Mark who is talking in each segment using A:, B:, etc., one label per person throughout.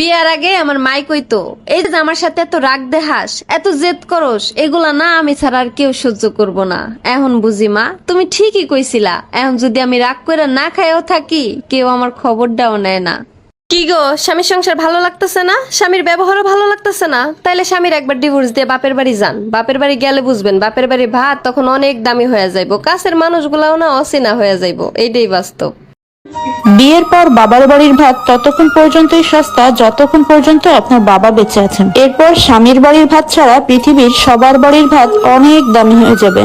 A: বিয়ার আগে আমার মাই কইতো, এই যে আমার সাথে এত রাগ দেখাস, এত জেদ করস, এগুলা না আমি ছাড়া আর কেউ সহ্য করব না। এখন বুঝি মা, তুমি ঠিকই কইছিলা। এখন যদি আমি রাগ করে না খাইও থাকি, কেউ আমার খবরটাও নেয় না। কি গো, স্বামীর সংসার ভালো লাগতেছে না? স্বামীর ব্যবহারও ভালো লাগতেছে না? তাইলে স্বামীর একবার ডিভোর্স দিয়ে বাপের বাড়ি যান। বাপের বাড়ি গেলে বুঝবেন, বাপের বাড়ি ভাত তখন অনেক দামি হয়ে যাইবো, কাছের মানুষগুলাও না অচেনা হয়ে যাইবো। এইটাই বাস্তব।
B: বিয়ের পর বাবার বাড়ির ভাত ততক্ষণ পর্যন্তই সস্তা যতক্ষণ পর্যন্ত আপনার বাবা বেঁচে আছেন। এরপর স্বামীর বাড়ির ভাত ছাড়া পৃথিবীর সবার বাড়ির ভাত অনেক দামি হয়ে যাবে।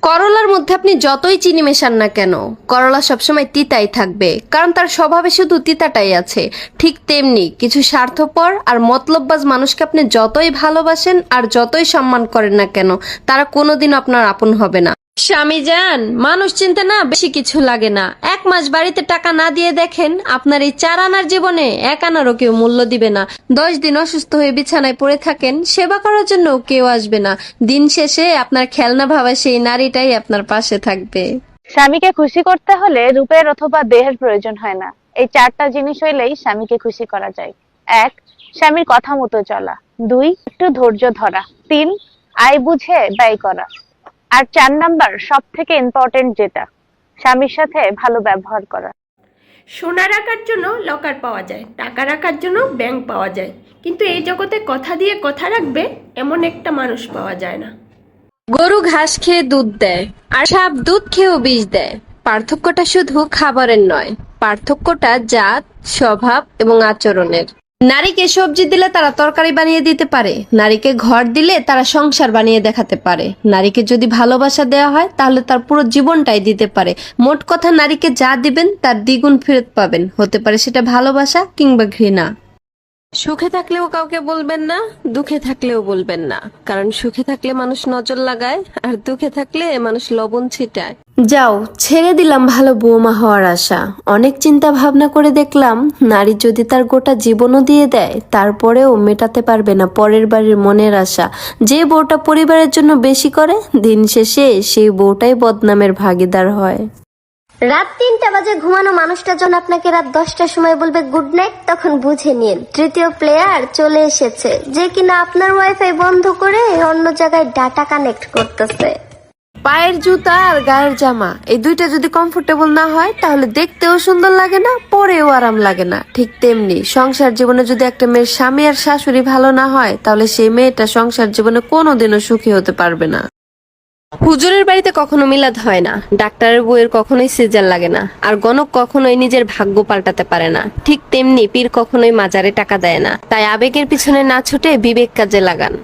A: করলার মধ্যে আপনি যতই চিনি মেশান না কেন, করলা সবসময় তিতাই থাকবে, কারণ তার স্বভাবে শুধু তিতাটাই আছে। ঠিক তেমনি কিছু স্বার্থপর আর মতলববাজ মানুষকে আপনি যতই ভালোবাসেন আর যতই সম্মান করেন না কেন, তারা কোনোদিন আপনার আপন হবে না। স্বামী যান, মানুষ চিনতে না বেশি কিছু লাগে না। 1 মাস বাড়িতে টাকা না দিয়ে দেখেন, আপনার এই 4 আনার জীবনে 1 আনারও কেউ মূল্য দিবে না। 10 দিন অসুস্থ হয়ে বিছানায় পড়ে থাকেন, সেবা করার জন্য কেউ আসবে না। দিন শেষে আপনার খেলনা ভাবা সেই নারীটাই আপনার পাশে থাকবে।
C: স্বামীকে খুশি করতে হলে রূপের অথবা দেহের প্রয়োজন হয় না। এই 4টা জিনিস হইলেই স্বামীকে খুশি করা যায়। 1. স্বামীর কথা মতো চলা। 2. একটু ধৈর্য ধরা। 3. আয় বুঝে ব্যয় করা। আর 4 নাম্বার সব থেকে ইম্পর্টেন্ট যেটা, স্বামীর সাথে ভালো ব্যবহার করা।
D: সোনা রাখার জন্য লকার পাওয়া যায়, টাকা রাখার জন্য ব্যাংক পাওয়া যায়, কিন্তু এই জগতে কথা দিয়ে কথা রাখবে এমন একটা মানুষ পাওয়া যায় না।
A: গরু ঘাস খেয়ে দুধ দেয়, আর সাপ দুধ খেয়েও বিষ দেয়। পার্থক্যটা শুধু খাবারের নয়, পার্থক্যটা জাত, স্বভাব এবং আচরণের। নারীকে সবজি দিলে তারা তরকারি বানিয়ে দিতে পারে, নারীকে ঘর দিলে তারা সংসার বানিয়ে দেখাতে পারে। নারীকে যদি ভালোবাসা দেওয়া হয় তাহলে তার পুরো জীবনটাই দিতে পারে। মোট কথা, নারীকে যা দিবেন তার দ্বিগুণ ফেরত পাবেন। হতে পারে সেটা ভালোবাসা কিংবা ঘৃণা। সুখে থাকলেও কাউকে বলবেন না, দুঃখে থাকলেও বলবেন না, কারণ সুখে থাকলে মানুষ নজর লাগায়, আর দুঃখে থাকলে মানুষ লবণ ছিটায়। যাও, ছেড়ে দিলাম ভালো বৌমা হওয়ার আশা। অনেক চিন্তা ভাবনা করে দেখলাম, নারী যদি তার গোটা জীবনও দিয়ে দেয়, তারপরেও মেটাতে পারবে না পরের বাড়ির মনের আশা। যে বউটা পরিবারের জন্য বেশি করে, দিন শেষে সেই বউটাই বদনামের ভাগীদার হয়।
E: রাত 3টা বাজে ঘুমানো মানুষটা যখন আপনাকে রাত 10টার সময় বলবে গুড নাইট, তখন বুঝে নিন তৃতীয় প্লেয়ার চলে এসেছে, যে কিনা আপনার ওয়াইফাই বন্ধ করে অন্য জায়গায় ডাটা কানেক্ট করতেছে।
A: পায়ের জুতা আর গায়ের জামা, এই দুইটা যদি কমফোর্টেবল না হয়, তাহলে দেখতেও সুন্দর লাগে না, পরেও আরাম লাগে না। ঠিক তেমনি সংসার জীবনে যদি একটা মেয়ের স্বামী আর শাশুড়ি ভালো না হয়, তাহলে সেই মেয়েটা সংসার জীবনে কোনোদিনও সুখী হতে পারবে না। হুজুরের বাড়িতে কখনো মিলাদ হয় না, ডাক্তারের বউয়ের কখনোই সিজার লাগে না, আর গণক কখনোই নিজের ভাগ্য পাল্টাতে পারে না। ঠিক তেমনি পীর কখনোই মাজারে টাকা দেয় না। তাই আবেগের পিছনে না ছুটে বিবেক কাজে লাগান।